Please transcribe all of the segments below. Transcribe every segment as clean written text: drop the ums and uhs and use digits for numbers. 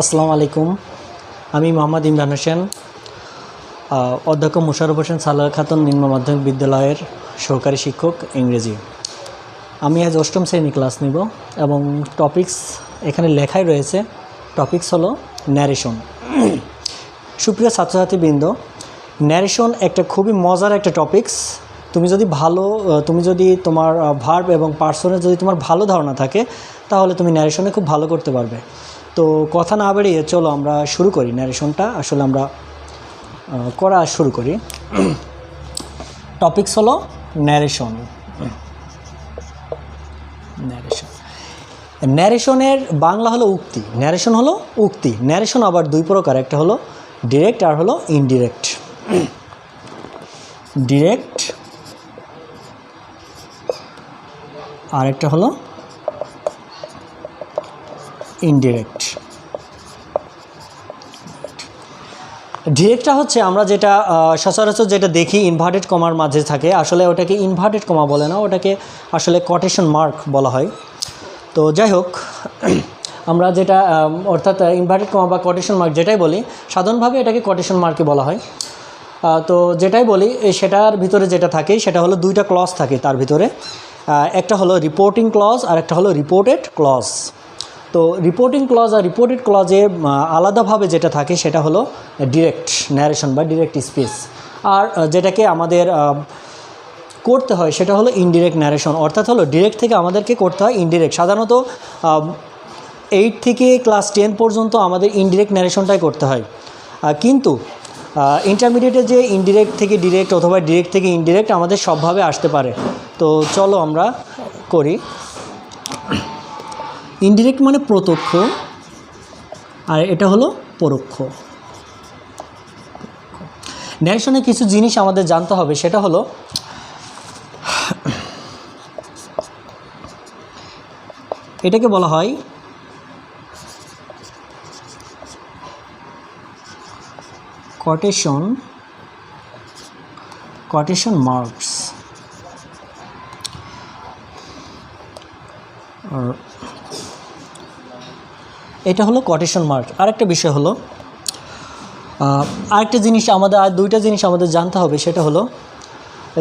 আসসালামু আলাইকুম। আমি মোহাম্মদ ইমরান হোসেন, অধ্যক্ষ মোশাররফ হোসেন সালেহা খাতুন নিম্ন মাধ্যমিক বিদ্যালয়ের সহকারী শিক্ষক ইংরেজি। আমি আজ অষ্টম শ্রেণী ক্লাস নিব এবং টপিকস এখানে লেখাই রয়েছে। টপিকস হলো ন্যারেশন। সুপ্রিয় ছাত্রছাত্রীবৃন্দ, ন্যারেশন একটা খুবই মজার একটা টপিকস। তুমি যদি তোমার ভার্ব এবং পার্সনের যদি তোমার ভালো ধারণা থাকে তাহলে তুমি ন্যারেশনে খুব ভালো করতে পারবে। তো কথা না বাড়িয়ে চলো আমরা শুরু করি। ন্যারেশনটা আসলে আমরা করা শুরু করি। টপিকস হলো ন্যারেশন। ন্যারেশনের বাংলা হলো উক্তি। ন্যারেশন হলো উক্তি। ন্যারেশন আবার দুই প্রকার, একটা হলো ডিরেক্ট আর হলো ইনডিরেক্ট। ডিরেক্ট আর একটা হলো ইনডিরেক্ট। ডিরেক্টটা হচ্ছে আমরা যেটা সচরাচর যেটা দেখি ইনভার্টেড কমার মাঝে থাকে, আসলে ওটাকে ইনভার্টেড কমা বলে না, ওটাকে আসলে কোটেশন মার্ক বলা হয়। তো যাই হোক, আমরা যেটা অর্থাৎ ইনভার্টেড কমা বা কোটেশন মার্ক যেটাই বলি, সাধারণভাবে এটাকে কোটেশন মার্কই বলা হয়। তো যেটাই বলি সেটার ভিতরে যেটা থাকে সেটা হলো দুইটা ক্লজ থাকে তার ভিতরে। একটা হলো রিপোর্টিং ক্লজ আর একটা হলো রিপোর্টেড ক্লজ। তো রিপোর্টিং ক্লজ আর রিপোর্টেড ক্লজে আলাদাভাবে যেটা থাকে সেটা হলো ডিরেক্ট ন্যারেশন বা ডিরেক্ট স্পিচ। আর যেটাকে আমাদের করতে হয় সেটা হলো ইনডিরেক্ট ন্যারেশন, অর্থাৎ হলো ডিরেক্ট থেকে আমাদেরকে করতে হয় ইনডিরেক্ট। সাধারণত 8 থেকে ক্লাস 10 পর্যন্ত আমাদের ইনডিরেক্ট ন্যারেশনটাই করতে হয়, কিন্তু ইন্টারমিডিয়েটে যে ইনডিরেক্ট থেকে ডিরেক্ট অথবা ডিরেক্ট থেকে ইনডিরেক্ট আমাদের সবভাবে আসতে পারে। তো চলো আমরা করি। ইনডিরেক্ট মানে প্রত্যক্ষ আর এটা হলো পরোক্ষ। ন্যারেশনে কিছু জিনিস আমাদের জানতে হবে, সেটা হলো এটাকে বলা হয় কোটেশন মার্কস। আর এটা হলো কোটেশন মার্ক। আরেকটা বিষয় হলো আরেকটা জিনিস আমাদের, আর দুইটা জিনিস আমাদের জানতে হবে, সেটা হলো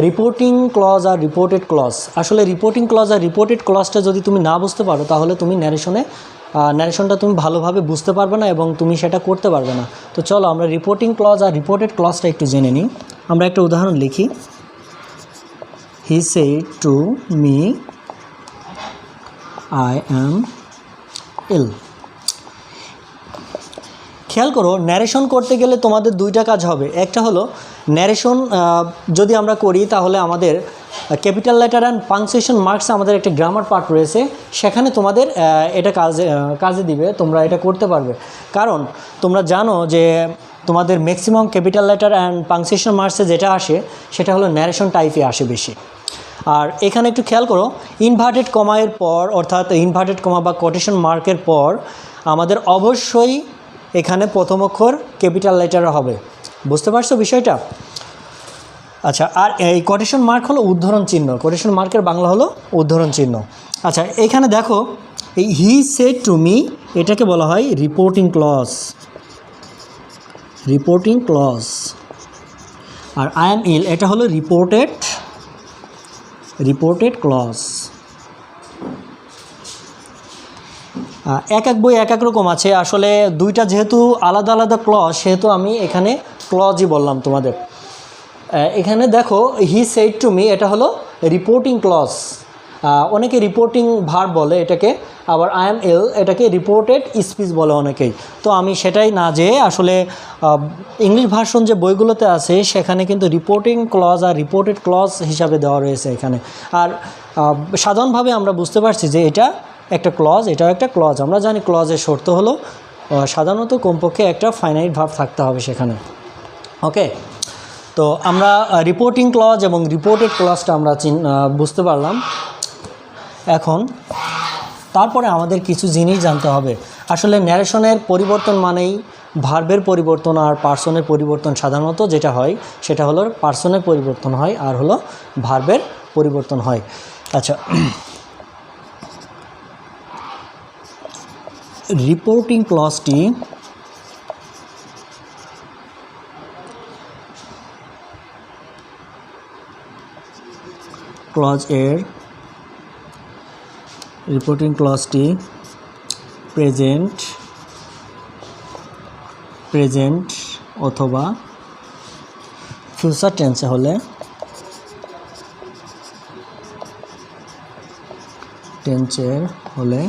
রিপোর্টিং ক্লজ আর রিপোর্টেড ক্লজ। আসলে রিপোর্টিং ক্লজ আর রিপোর্টেড ক্লজটা যদি তুমি না বুঝতে পারো তাহলে তুমি ন্যারেশনটা তুমি ভালোভাবে বুঝতে পারবে না এবং তুমি সেটা করতে পারবে না। তো চলো আমরা রিপোর্টিং ক্লজ আর রিপোর্টেড ক্লজটা একটু জেনে নিই। আমরা একটা উদাহরণ লিখি। He said to me I am ill. খেয়াল করো, ন্যারেশন করতে গেলে তোমাদের দুইটা কাজ হবে। একটা হলো ন্যারেশন যদি আমরা করি তাহলে আমাদের capital letter and punctuation marks আমাদের একটা গ্রামার পার্ট রয়েছে, সেখানে তোমাদের এটা কাজে দিবে, তোমরা এটা করতে পারবে। কারণ তোমরা জানো যে তোমাদের maximum capital letter and punctuation মার্কসে যেটা আসে সেটা হলো ন্যারেশন টাইপে আসে বেশি। আর এখানে একটু খেয়াল করো, ইনভার্টেড কমায়ের পর অর্থাৎ ইনভার্টেড কমা বা কোটেশন মার্কের পর আমাদের অবশ্যই এখানে প্রথম অক্ষর ক্যাপিটাল লেটার হবে। বুঝতে পারছো বিষয়টা? আচ্ছা, আর এই কোটেশন মার্ক হলো উদ্ধরণ চিহ্ন। কোটেশন মার্কের বাংলা হলো উদ্ধরণ চিহ্ন। আচ্ছা, এখানে দেখো এই হি সেড টু মি এটাকে বলা হয় রিপোর্টিং ক্লজ। Reporting clause. আর আই অ্যাম ইল এটা হলো রিপোর্টেড ক্লজ। এক এক বই এক এক রকম আছে, আসলে দুইটা যেহেতু আলাদা আলাদা ক্লজ সেহেতু আমি এখানে ক্লজই বললাম তোমাদের। এখানে দেখো হি সেড টু মি এটা হলো রিপোর্টিং ক্লজ। অনেকে রিপোর্টিং ভার্ব বলে এটাকে, আবার আই অ্যাম ইল এটাকে রিপোর্টেড স্পিচ বলে অনেকেই। তো আমি সেটাই না যেয়ে আসলে ইংলিশ ভার্সন যে বইগুলোতে আছে সেখানে কিন্তু রিপোর্টিং ক্লজ আর রিপোর্টেড ক্লজ হিসাবে দেওয়া রয়েছে এখানে। আর সাধারণভাবে আমরা বুঝতে পারছি যে এটা একটা ক্লজ, এটাও একটা ক্লজ। আমরা জানি ক্লজের শর্ত হলো সাধারণত কমপক্ষে একটা ফাইনাইট ভার্ব থাকতে হবে সেখানে। ওকে, তো আমরা রিপোর্টিং ক্লজ এবং রিপোর্টেড ক্লজটা আমরা বুঝতে পারলাম। এখন তারপরে আমাদের কিছু জিনিস জানতে হবে। আসলে ন্যারেশনের পরিবর্তন মানেই ভার্বের পরিবর্তন আর পার্সনের পরিবর্তন। সাধারণত যেটা হয় সেটা হলো পার্সনের পরিবর্তন হয় আর হলো ভার্বের পরিবর্তন হয়। আচ্ছা, রিপোর্টিং ক্লজটি রিপোর্টিং ক্লজটি প্রেজেন্ট অথবা ফিউচার টেন্সে হলে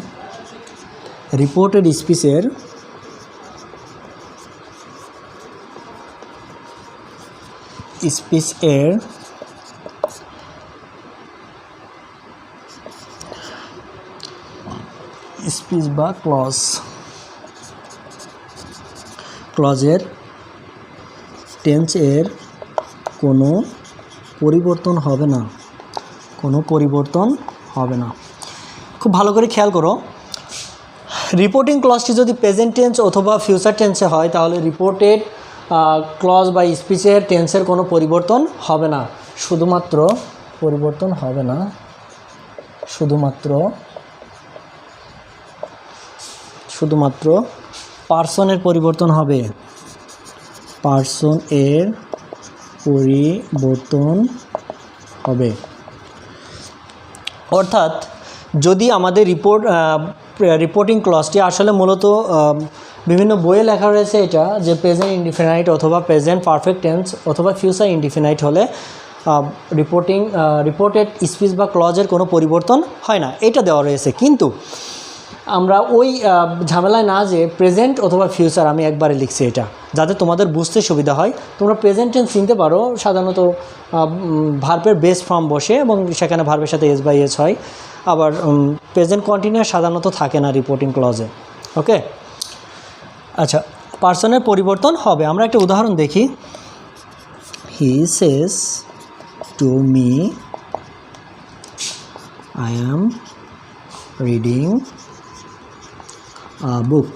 রিপোর্টেড স্পিচের স্পিচ বা ক্লজের টেন্সের কোনো পরিবর্তন হবে না, খুব ভালো করে খেয়াল করো। রিপোর্টিং ক্লজটি যদি প্রেজেন্ট টেন্স অথবা ফিউচার টেন্সে হয় তাহলে রিপোর্টেড ক্লজ বা স্পিচের টেন্সের কোনো পরিবর্তন হবে না, শুধুমাত্র পার্সনের পরিবর্তন হবে, অর্থাৎ যদি আমাদের রিপোর্টিং ক্লজটি আসলে মূলত বিভিন্ন বইয়ে লেখা রয়েছে এটা যে প্রেজেন্ট ইনডিফিনাইট অথবা প্রেজেন্ট পারফেক্ট টেন্স অথবা ফিউচার ইনডিফিনাইট হলে রিপোর্টেড স্পিচ বা ক্লজের কোনো পরিবর্তন হয় না, এটা দেওয়া রয়েছে। কিন্তু আমরা ওই ঝামেলায় না যে প্রেজেন্ট অথবা ফিউচার আমি একবারে লিখছি এটা যাতে তোমাদের বুঝতে সুবিধা হয়। তোমরা প্রেজেন্ট টেন্স চিনতে পারো, সাধারণত ভার্বের বেস ফর্ম বসে এবং সেখানে ভার্বের সাথে এস বাই এস হয়। আবার প্রেজেন্ট কন্টিনিউয়াস সাধারণত থাকে না রিপোর্টিং ক্লজে। ওকে, আচ্ছা, পার্সনের পরিবর্তন হবে। আমরা একটা উদাহরণ দেখি। He says to me I am reading a book.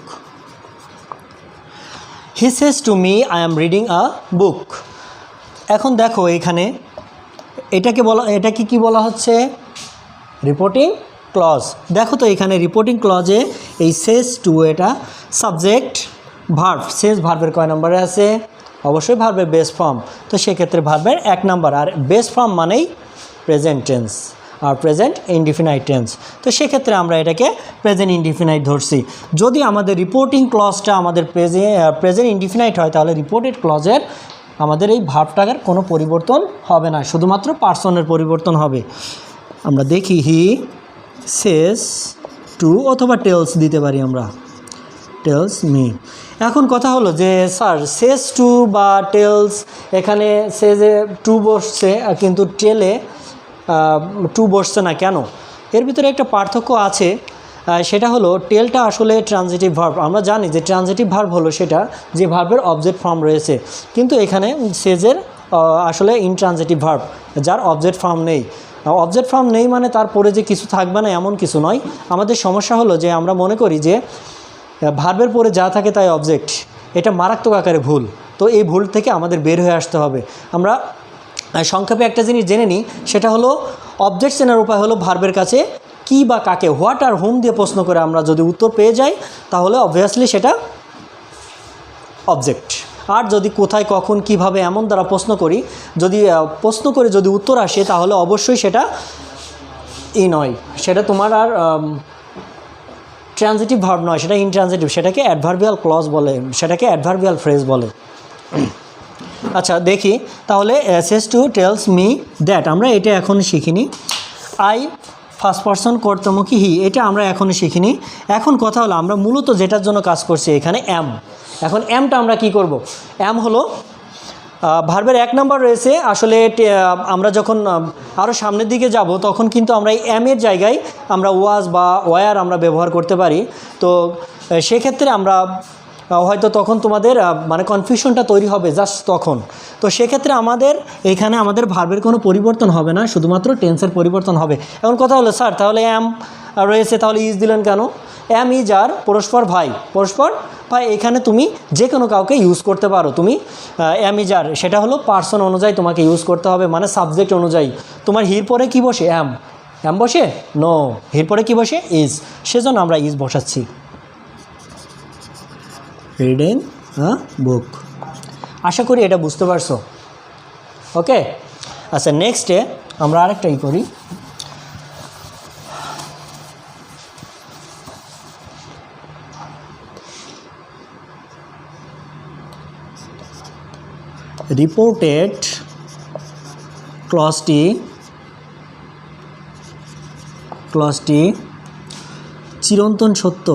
He says to me I am reading a book. এখন দেখো এখানে এটাকে কি বলা হচ্ছে? Reporting clause. দেখো তো এখানে রিপোর্টিং ক্লজে এই সেজ টু এটা সাবজেক্ট ভার্ব, সেজ ভার্বের কয় নম্বরে আছে? অবশ্যই ভার্বের বেস ফর্ম, তো সেক্ষেত্রে ভার্বের 1 নম্বর। আর বেস ফর্ম মানেই প্রেজেন্ট টেন্স আর প্রেজেন্ট ইনডিফিনাইট টেন্স, তো সেক্ষেত্রে আমরা এটাকে প্রেজেন্ট ইনডিফিনাইট ধরছি। যদি আমাদের রিপোর্টিং ক্লজটা আমাদের প্রেজেন্ট ইনডিফিনাইট হয় তাহলে রিপোর্টেড ক্লজের আমাদের এই ভার্বটার কোনো পরিবর্তন হবে না, শুধুমাত্র পার্সনের পরিবর্তন হবে। আমরা দেখি হি সেজ টু অথবা টেলস দিতে পারি আমরা, টেলস মি। এখন কথা হলো যে স্যার সেজ টু বা টেলস, এখানে সেজে টু বসছে কিন্তু টেলে টু বসছে না কেন? এর ভিতরে একটা পার্থক্য আছে, সেটা হলো টেলটা আসলে ট্রানজিটিভ ভার্ব। আমরা জানি যে ট্রানজিটিভ ভার্ব হলো সেটা যে ভার্বের অবজেক্ট ফর্ম রয়েছে, কিন্তু এখানে সেজের আসলে ইনট্রানজিটিভ ভার্ব যার অবজেক্ট ফর্ম নেই। অবজেক্ট ফর্ম নেই মানে তারপরে যে কিছু থাকবে না এমন কিছু নয়। আমাদের সমস্যা হলো যে আমরা মনে করি যে ভার্বের পরে যা থাকে তাই অবজেক্ট, এটা মারাত্মক আকারে ভুল। তো এই ভুল থেকে আমাদের বের হয়ে আসতে হবে। আমরা সংক্ষেপে একটা জিনিস জেনে নিই, সেটা হলো অবজেক্ট চেনার উপায় হলো ভার্বের কাছে কি বা কাকে, হোয়াট আর হোম দিয়ে প্রশ্ন করে আমরা যদি উত্তর পেয়ে যাই তাহলে অবভিয়াসলি সেটা অবজেক্ট। আর যদি কোথায় কখন কিভাবে এমন দ্বারা প্রশ্ন করি, যদি উত্তর আসে তাহলে অবশ্যই সেটা নয়, সেটা তোমার আর ট্রানজিটিভ ভার্ব নয়, সেটা ইনট্রানজিটিভ, সেটাকে অ্যাডভার্বিয়াল ক্লজ বলে, সেটাকে অ্যাডভার্বিয়াল ফ্রেজ বলে। আচ্ছা দেখি তাহলে says to tales me that, আমরা এটা এখনও শিখিনি। আই ফার্স্ট পারসন কর্তমুখী হি, এটা আমরা এখনও শিখিনি। এখন কথা হলো আমরা মূলত যেটার জন্য কাজ করছি এখানে অ্যাম। এখন অ্যামটা আমরা কি করব? অ্যাম হলো ভার্বের 1 নম্বর রয়েছে। আসলে আমরা যখন আরও সামনের দিকে যাব তখন কিন্তু আমরা এই অ্যামের জায়গায় আমরা ওয়াজ বা ওয়ার আমরা ব্যবহার করতে পারি। তো সেক্ষেত্রে আমরা হয়তো তখন তোমাদের মানে কনফিউশনটা তৈরি হবে জাস্ট তখন। তো সেক্ষেত্রে এখানে আমাদের ভার্বের কোনো পরিবর্তন হবে না, শুধুমাত্র টেন্সের পরিবর্তন হবে। এখন কথা হলো স্যার তাহলে অ্যাম রয়েছে, তাহলে ইজ দিলেন কেন? অ্যাম ইজ আর পরস্পর ভাই, এখানে তুমি যে কোনো কাউকে ইউজ করতে পারো। তুমি অ্যাম ইজ আর, সেটা হলো পার্সন অনুযায়ী তোমাকে ইউজ করতে হবে, মানে সাবজেক্ট অনুযায়ী। তোমার হির পরে কি বসে? অ্যাম বসে? নো, হির পরে কি বসে? ইজ, সেজন্য আমরা ইজ বসাচ্ছি। রিডিং আ বুক। আশা করি এটা বুঝতে পারছো। ওকে, আচ্ছা নেক্সটে আমরা আরেকটাই করি। রিপোর্টেড ক্লজটি চিরন্তন সত্য,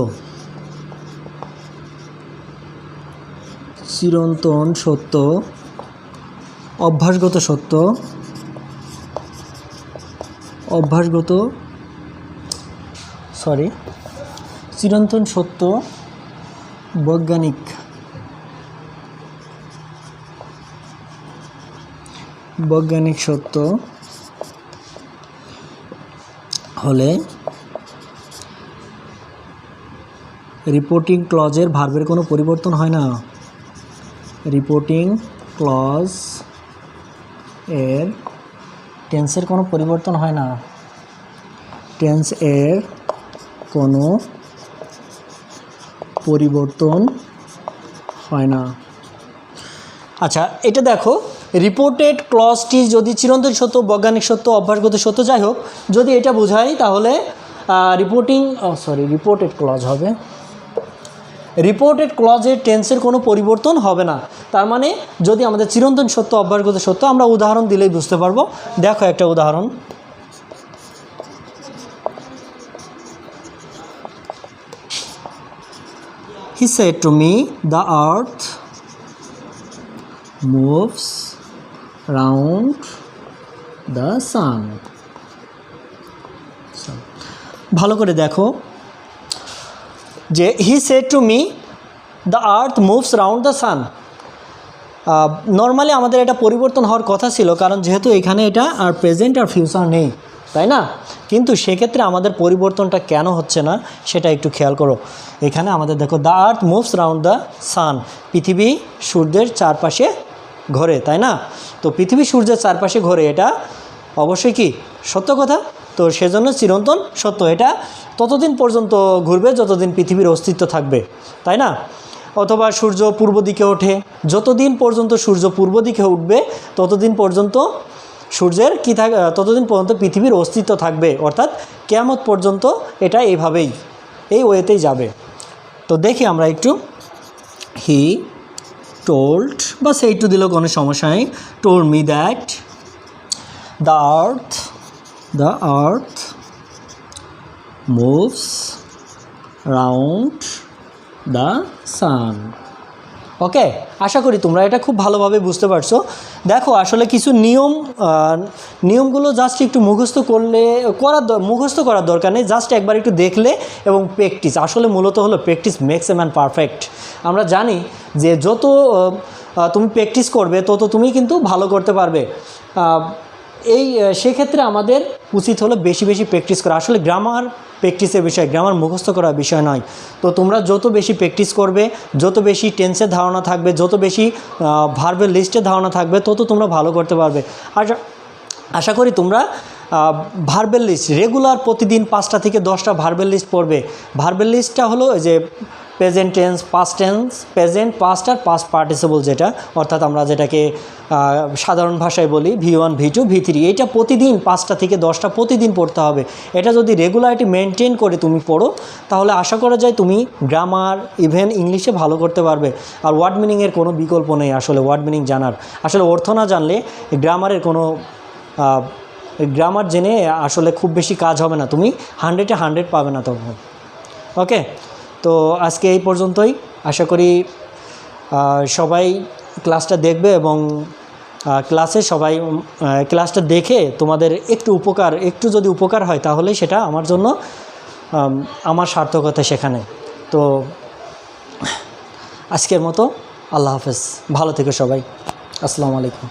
অভ্যাসগত সত্য, চিরন্তন সত্য, বৈজ্ঞানিক সত্য হলে রিপোর্টিং ক্লজের ভার্বের কোনো পরিবর্তন হয় না। রিপোর্টিং ক্লজ এর টেন্সের কোনো পরিবর্তন হয় না। টেন্স এর কোনো পরিবর্তন হয় না। আচ্ছা এটা দেখো, রিপোর্টেড ক্লজটি যদি চিরন্তন সত্য, বৈজ্ঞানিক সত্য, অভ্যাসগত সত্য, যাই হোক, যদি এটা বোঝাই তাহলে রিপোর্টেড ক্লজ হবে। রিপোর্টেড ক্লজের টেন্সের কোনো পরিবর্তন হবে না। তার মানে যদি আমাদের চিরন্তন সত্য, অভ্যাসগত সত্য, আমরা উদাহরণ দিলেই বুঝতে পারবো। দেখো একটা উদাহরণ, He said to me, the earth moves round the sun. ভালো করে দেখো যে he said to me the earth moves round the sun. Normally আমাদের এটা পরিবর্তন হওয়ার কথা ছিল, কারণ যেহেতু এখানে এটা আর প্রেজেন্ট আর ফিউচার নেই, তাই না? কিন্তু সেক্ষেত্রে আমাদের পরিবর্তনটা কেন হচ্ছে না সেটা একটু খেয়াল করো। এখানে আমাদের দেখো the earth moves round the সান, পৃথিবী সূর্যের চারপাশে ঘোরে, তাই না? তো পৃথিবী সূর্যের চারপাশে ঘোরে, এটা অবশ্যই কি সত্য কথা। তো সেজন্য চিরন্তন সত্য, এটা ততদিন পর্যন্ত ঘুরবে যতদিন পৃথিবীর অস্তিত্ব থাকবে, তাই না? অথবা সূর্য পূর্ব দিকে ওঠে, যতদিন পর্যন্ত সূর্য পূর্ব দিকে উঠবে ততদিন পর্যন্ত সূর্যের ততদিন পর্যন্ত পৃথিবীর অস্তিত্ব থাকবে, অর্থাৎ কিয়ামত পর্যন্ত এটা এইভাবেই, এই ওয়েতেই যাবে। তো দেখি আমরা একটু, হি টোল্ড, বা সেই টু দিলেও কোনো সমস্যা নেই, told me that the earth moves round the sun. Okay, আশা করি তোমরা এটা খুব ভালোভাবে বুঝতে পারছো। দেখো আসলে কিছু নিয়মগুলো জাস্ট একটু মুখস্থ করার দরকার নেই, জাস্ট একবার একটু দেখলে এবং প্র্যাকটিস, আসলে মূলত হলো practice makes a man perfect. আমরা জানি যে যত তুমি প্র্যাকটিস করবে তত তুমি কিন্তু ভালো করতে পারবে। সেক্ষেত্রে আমাদের উচিত হলো বেশি বেশি প্র্যাকটিস করা। আসলে গ্রামার প্র্যাকটিসের বিষয়, গ্রামার মুখস্থ করার বিষয় নয়। তো তোমরা যত বেশি প্র্যাকটিস করবে, যত বেশি টেন্সের ধারণা থাকবে, যত বেশি ভার্বের লিস্টের ধারণা থাকবে, তত তোমরা ভালো করতে পারবে। আর আশা করি তোমরা ভার্বেল লিস্ট রেগুলার প্রতিদিন 5টা থেকে 10টা ভার্বেল লিস্ট পড়বে। ভার্বেল লিস্টটা হলো যে present tense, past tense, present, past আর পাস্ট পার্টিসিপল, যেটা অর্থাৎ আমরা যেটাকে সাধারণ ভাষায় বলি V1, V2, V3, এইটা প্রতিদিন 5টা থেকে 10টা প্রতিদিন পড়তে হবে। এটা যদি রেগুলারিটি মেনটেন করে তুমি পড়ো তাহলে আশা করা যায় তুমি গ্রামার, ইভেন ইংলিশে ভালো করতে পারবে। আর ওয়ার্ড মিনিংয়ের কোনো বিকল্প নেই আসলে ওয়ার্ড মিনিং জানার। আসলে অর্থ না জানলে গ্রামারের কোনো গ্রামার জেনে আসলে খুব বেশি কাজ হবে না, তুমি 100-এ 100 পাবে না তখন। ওকে, তো আজকে এই পর্যন্তই। আশা করি সবাই ক্লাসটা দেখবে এবং ক্লাসটা দেখে তোমাদের একটু যদি উপকার হয় তাহলে সেটা আমার জন্য আমার সার্থকতা সেখানে। তো আজকের মতো আল্লাহ হাফেজ, ভালো থেকো সবাই, আসসালামু আলাইকুম।